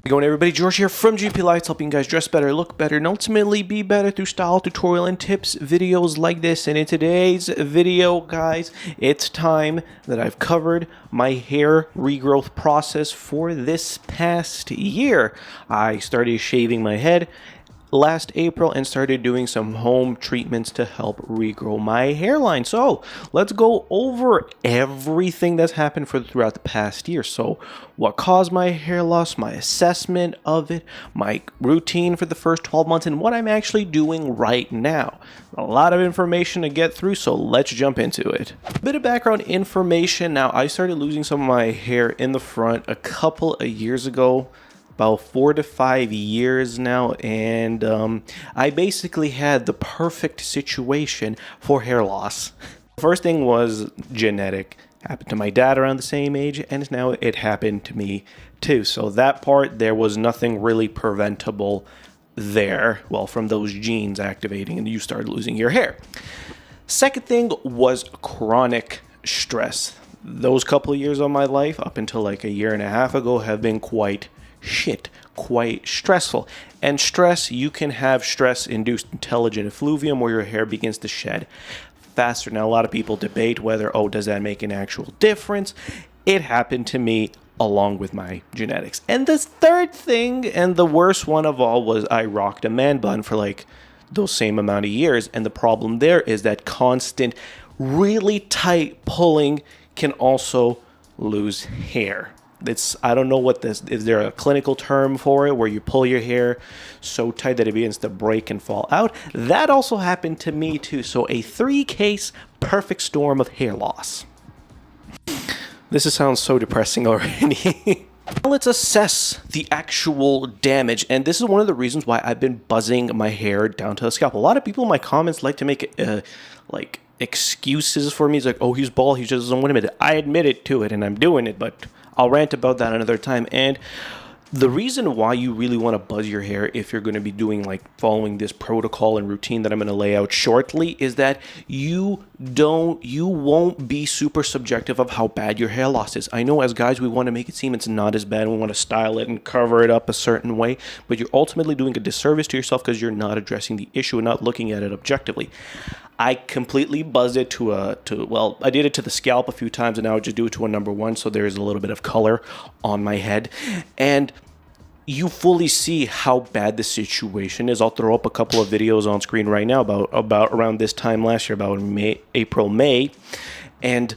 Going everybody, George here from GP Lights, helping you guys dress better, look better, and ultimately be better through style, tutorial, and tips videos like this. And in today's video, guys, it's time that I've covered my hair regrowth process for this past year. I started shaving my head last April and started doing some home treatments to help regrow my hairline. So let's go over everything that's happened throughout the past year. So what caused my hair loss, my assessment of it, my routine for the first 12 months, and what I'm actually doing right now. A lot of information to get through, so let's jump into it. A bit of background information. Now, I started losing some of my hair in the front a couple of years ago, about 4 to 5 years now, and I basically had the perfect situation for hair loss. First thing was genetic. Happened to my dad around the same age, and now it happened to me too. So that part, there was nothing really preventable there, well, from those genes activating and you started losing your hair. Second thing was chronic stress. Those couple of years of my life, up until like a year and a half ago, have been quite stressful. And stress, you can have stress-induced intelligent effluvium where your hair begins to shed faster. Now, a lot of people debate whether, does that make an actual difference? It happened to me along with my genetics. And the third thing, and the worst one of all, was I rocked a man bun for like those same amount of years. And the problem there is that constant, really tight pulling can also lose hair. I don't know what this, is there a clinical term for it where you pull your hair so tight that it begins to break and fall out? That also happened to me too. So a 3-case perfect storm of hair loss. This sounds so depressing already. Now let's assess the actual damage, and this is one of the reasons why I've been buzzing my hair down to the scalp. A lot of people in my comments like to make like excuses for me. It's like, oh, he's bald, he just doesn't want to admit it. I admit it to it, and I'm doing it, but I'll rant about that another time. And the reason why you really want to buzz your hair if you're going to be doing following this protocol and routine that I'm going to lay out shortly is that you won't be super subjective of how bad your hair loss is. I know as guys, we want to make it seem it's not as bad. We want to style it and cover it up a certain way, but you're ultimately doing a disservice to yourself because you're not addressing the issue and not looking at it objectively. I completely buzzed it well, I did it to the scalp a few times, and now I just do it to a number 1, so there's a little bit of color on my head. And you fully see how bad the situation is. I'll throw up a couple of videos on screen right now about around this time last year, about April, May. And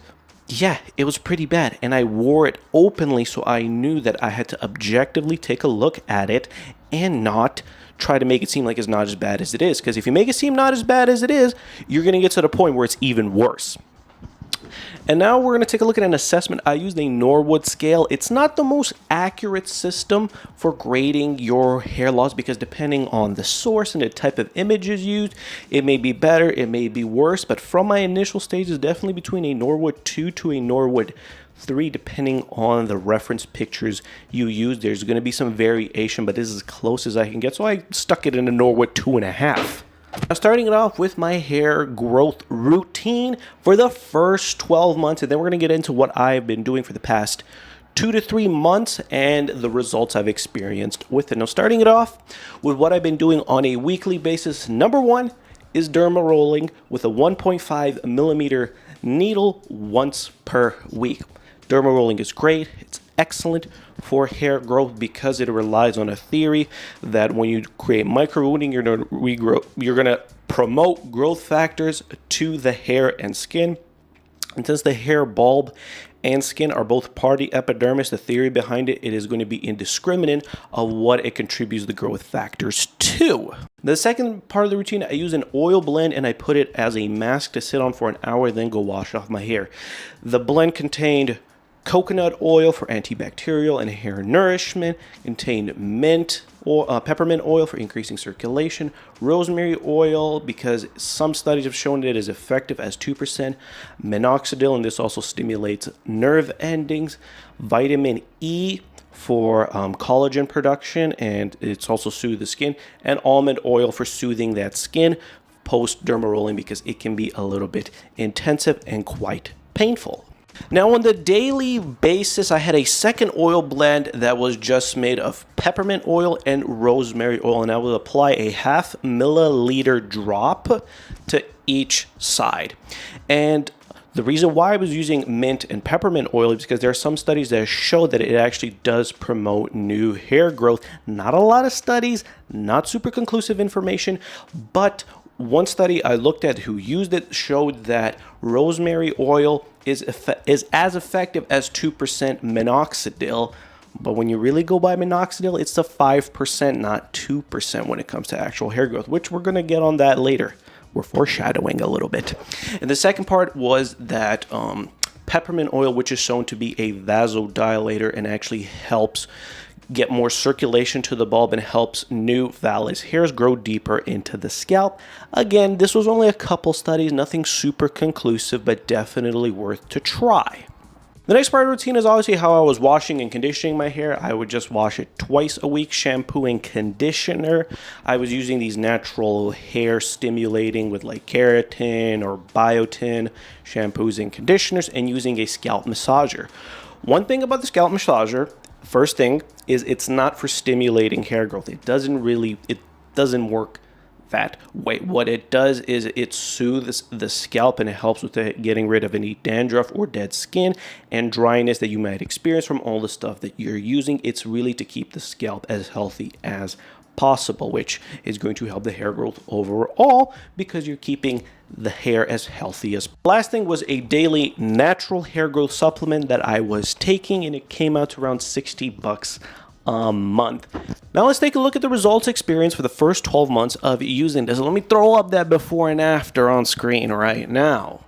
yeah, it was pretty bad. And I wore it openly, so I knew that I had to objectively take a look at it and not try to make it seem like it's not as bad as it is. Because if you make it seem not as bad as it is, you're going to get to the point where it's even worse. And now we're going to take a look at an assessment. I used a Norwood scale. It's not the most accurate system for grading your hair loss because depending on the source and the type of images used, it may be better, it may be worse. But from my initial stages, definitely between a Norwood 2 to a Norwood 3, depending on the reference pictures you use. There's going to be some variation, but this is as close as I can get. So I stuck it in a Norwood 2.5. Now, starting it off with my hair growth routine for the first 12 months, and then we're going to get into what I've been doing for the past 2 to 3 months and the results I've experienced with it. Now, starting it off with what I've been doing on a weekly basis, number 1 is derma rolling with a 1.5 millimeter needle once per week. Derma rolling is great. It's excellent for hair growth because it relies on a theory that when you create micro wounding, you're going to promote growth factors to the hair and skin. And since the hair bulb and skin are both party epidermis, the theory behind it is going to be indiscriminate of what it contributes the growth factors to. The second part of the routine, I use an oil blend and I put it as a mask to sit on for an hour, then go wash off my hair. The blend contained coconut oil for antibacterial and hair nourishment, contained mint or peppermint oil for increasing circulation, rosemary oil because some studies have shown it is effective as 2% minoxidil, and this also stimulates nerve endings, vitamin E for collagen production, and it's also soothe the skin, and almond oil for soothing that skin post derma rolling because it can be a little bit intensive and quite painful. Now, on the daily basis, I had a second oil blend that was just made of peppermint oil and rosemary oil, and I will apply a 0.5 milliliter drop to each side. And the reason why I was using mint and peppermint oil is because there are some studies that show that it actually does promote new hair growth. Not a lot of studies, not super conclusive information, but one study I looked at who used it showed that rosemary oil is as effective as 2% minoxidil. But when you really go by minoxidil, it's the 5%, not 2% when it comes to actual hair growth, which we're going to get on that later. We're foreshadowing a little bit. And the second part was that peppermint oil, which is shown to be a vasodilator and actually helps get more circulation to the bulb and helps new vellus hairs grow deeper into the scalp. Again, this was only a couple studies, nothing super conclusive, but definitely worth to try. The next part of the routine is obviously how I was washing and conditioning my hair. I would just wash it twice a week, shampoo and conditioner. I was using these natural hair stimulating with like keratin or biotin shampoos and conditioners, and using a scalp massager. One thing about the scalp massager, first thing, is it's not for stimulating hair growth. It doesn't work that way. What it does is it soothes the scalp and it helps with getting rid of any dandruff or dead skin and dryness that you might experience from all the stuff that you're using. It's really to keep the scalp as healthy as possible, which is going to help the hair growth overall because you're keeping the hair as healthy as. Last thing was a daily natural hair growth supplement that I was taking, and it came out to around $60 a month. Now let's take a look at the results experienced for the first 12 months of using this. Let me throw up that before and after on screen right now.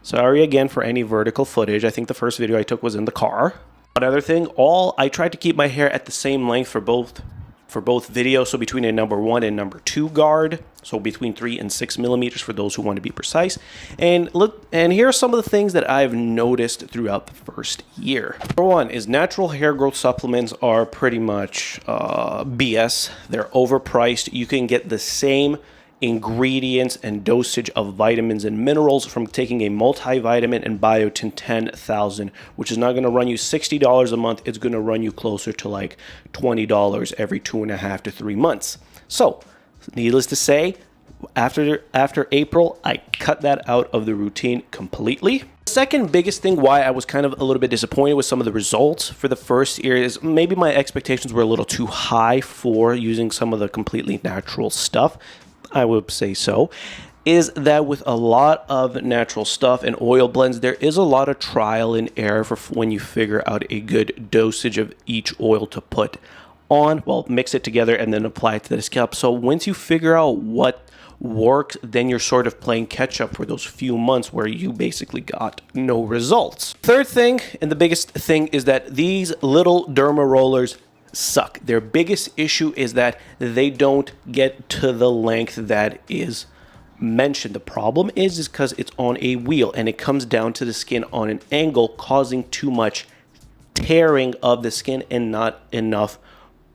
Sorry again for any vertical footage. I think the first video I took was in the car. Another thing, I tried to keep my hair at the same length for both videos, so between a number 1 and number 2 guard, so between 3 and 6 millimeters for those who want to be precise. And look, and here are some of the things that I've noticed throughout the first year. Number 1 is natural hair growth supplements are pretty much BS. They're overpriced. You can get the same ingredients and dosage of vitamins and minerals from taking a multivitamin and biotin 10,000, which is not going to run you $60 a month. It's going to run you closer to like $20 every 2.5 to 3 months. So needless to say, after April, I cut that out of the routine completely. Second biggest thing why I was kind of a little bit disappointed with some of the results for the first year is maybe my expectations were a little too high for using some of the completely natural stuff. I would say so, is that with a lot of natural stuff and oil blends, there is a lot of trial and error for when you figure out a good dosage of each oil to put on, well, mix it together and then apply it to the scalp. So once you figure out what works, then you're sort of playing catch up for those few months where you basically got no results. Third thing, and the biggest thing, is that these little derma rollers suck. Their biggest issue is that they don't get to the length that is mentioned. The problem is because it's on a wheel and it comes down to the skin on an angle, causing too much tearing of the skin and not enough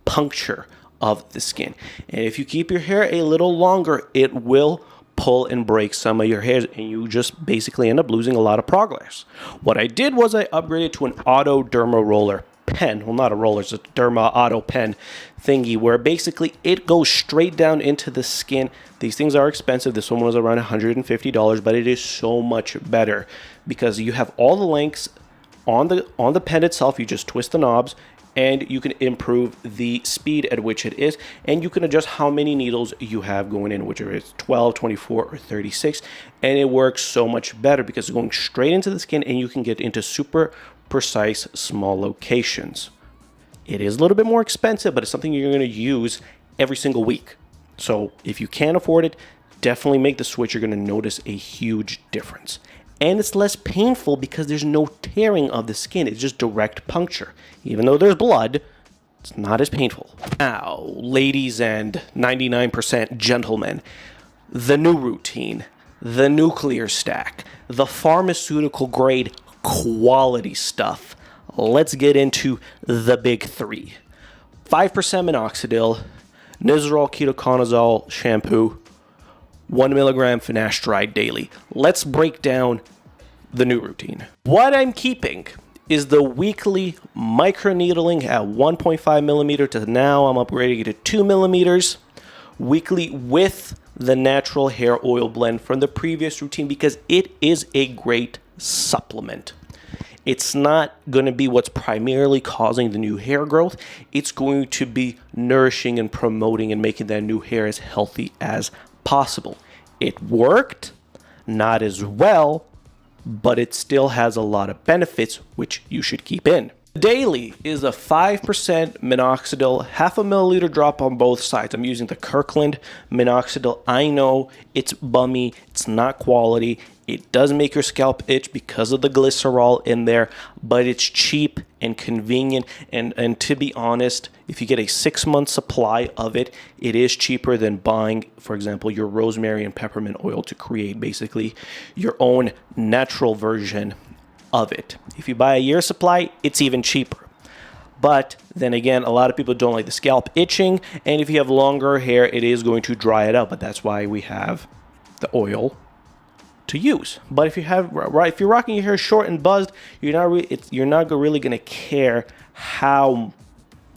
puncture of the skin. And if you keep your hair a little longer, it will pull and break some of your hairs and you just basically end up losing a lot of progress. What I did was I upgraded to an auto derma roller pen. Well, not a roller, it's a derma auto pen thingy where basically it goes straight down into the skin. These things are expensive. This one was around $150, but it is so much better because you have all the lengths on the pen itself. You just twist the knobs and you can improve the speed at which it is, and you can adjust how many needles you have going in, which is 12, 24, or 36, and it works so much better because it's going straight into the skin and you can get into super precise small locations. It is a little bit more expensive, but it's something you're going to use every single week. So if you can't afford it, definitely make the switch. You're going to notice a huge difference. And it's less painful because there's no tearing of the skin. It's just direct puncture. Even though there's blood, it's not as painful. Now, ladies and 99% gentlemen, the new routine, the nuclear stack, the pharmaceutical grade quality stuff. Let's get into the big three. 5% minoxidil, Nizoral ketoconazole shampoo, 1 milligram finasteride daily. Let's break down the new routine. What I'm keeping is the weekly microneedling at 1.5 millimeter to now I'm upgrading it to 2 millimeters weekly with the natural hair oil blend from the previous routine because it is a great supplement. It's not going to be what's primarily causing the new hair growth. It's going to be nourishing and promoting and making that new hair as healthy as possible. It worked, not as well, but it still has a lot of benefits, which you should keep in. Daily is a 5% minoxidil, half a milliliter drop on both sides. I'm using the Kirkland minoxidil. I know it's bummy, it's not quality. It does make your scalp itch because of the glycerol in there, but it's cheap and convenient. And to be honest, if you get a 6-month supply of it, it is cheaper than buying, for example, your rosemary and peppermint oil to create basically your own natural version of it. If you buy a year supply, it's even cheaper. But then again, a lot of people don't like the scalp itching, and if you have longer hair, it is going to dry it out. But that's why we have the oil to use. But if you're rocking your hair short and buzzed, you're not really going to care how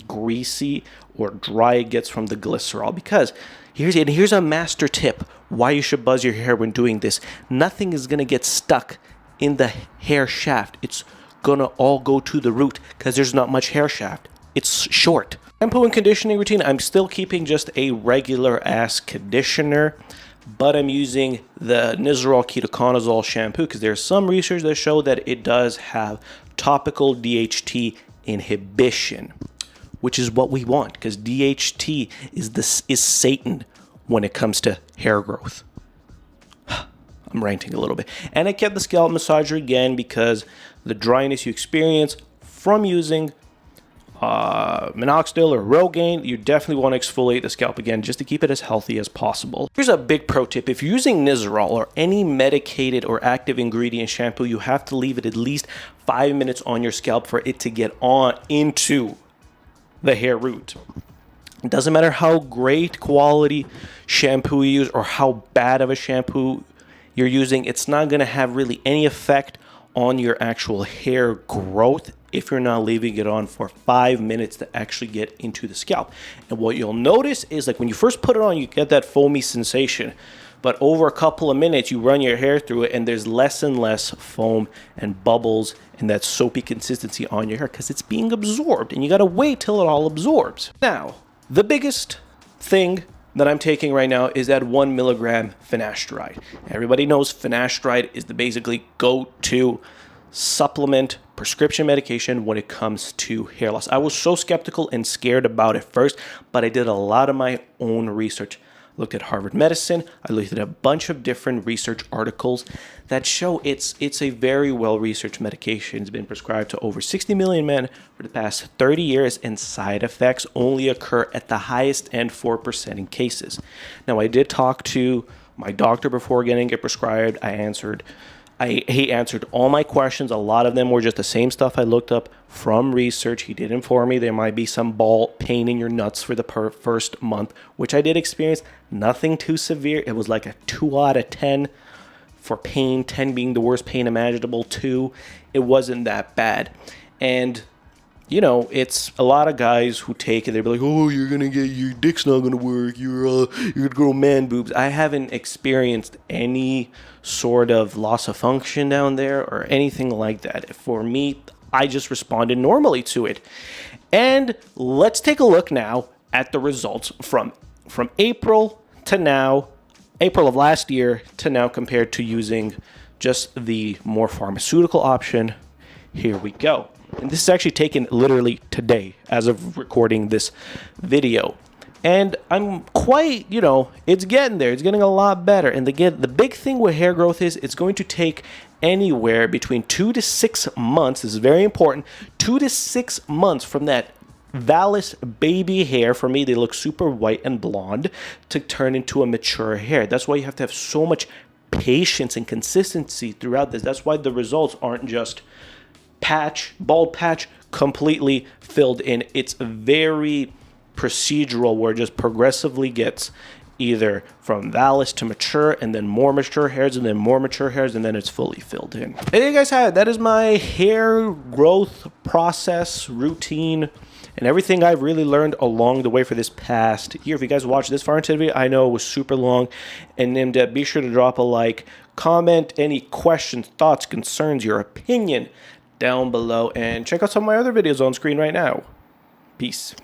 greasy or dry it gets from the glycerol. Because here's a master tip why you should buzz your hair when doing this. Nothing is going to get stuck in the hair shaft. It's gonna all go to the root because there's not much hair shaft. It's short. Shampoo and conditioning routine, I'm still keeping just a regular ass conditioner, but I'm using the Nizoral ketoconazole shampoo because there's some research that show that it does have topical DHT inhibition, which is what we want because DHT is Satan when it comes to hair growth. I'm ranting a little bit. And I kept the scalp massager again because the dryness you experience from using minoxidil or Rogaine, you definitely want to exfoliate the scalp again just to keep it as healthy as possible. Here's a big pro tip. If you're using Nizoral or any medicated or active ingredient shampoo, you have to leave it at least 5 minutes on your scalp for it to get on into the hair root. It doesn't matter how great quality shampoo you use or how bad of a shampoo you're using, it's not going to have really any effect on your actual hair growth if you're not leaving it on for 5 minutes to actually get into the scalp. And what you'll notice is like when you first put it on, you get that foamy sensation, but over a couple of minutes you run your hair through it and there's less and less foam and bubbles and that soapy consistency on your hair because it's being absorbed, and you got to wait till it all absorbs. Now, the biggest thing that I'm taking right now is that 1 milligram finasteride. Everybody knows finasteride is the basically go-to supplement prescription medication when it comes to hair loss. I was so skeptical and scared about it first, but I did a lot of my own research. Looked at Harvard Medicine. I looked at a bunch of different research articles that show it's a very well-researched medication. It's been prescribed to over 60 million men for the past 30 years, and side effects only occur at the highest end 4% in cases. Now, I did talk to my doctor before getting it prescribed. He answered all my questions. A lot of them were just the same stuff I looked up from research. He did inform me there might be some ball pain in your nuts for the first month, which I did experience. Nothing too severe. It was like a 2 out of 10 for pain, 10 being the worst pain imaginable, 2. It wasn't that bad. And, you know, it's a lot of guys who take it, they'll be like, oh, you're going to get, your dick's not going to work, you're going to grow man boobs. I haven't experienced any sort of loss of function down there or anything like that. For me, I just responded normally to it. And let's take a look now at the results from April to now, April of last year to now compared to using just the more pharmaceutical option. Here we go. And this is actually taken literally today as of recording this video. And I'm quite, it's getting there. It's getting a lot better. And again, the big thing with hair growth is it's going to take anywhere between 2 to 6 months. This is very important. 2 to 6 months from that vellus baby hair, for me, they look super white and blonde, to turn into a mature hair. That's why you have to have so much patience and consistency throughout this. That's why the results aren't just bald patch, completely filled in. It's very procedural where it just progressively gets either from vallus to mature, and then more mature hairs, and then more mature hairs, and then it's fully filled in. And there you guys have it. That is my hair growth process, routine, and everything I've really learned along the way for this past year. If you guys watched this far into the video, I know it was super long, and be sure to drop a like, comment any questions, thoughts, concerns, your opinion down below, and check out some of my other videos on screen right now. Peace.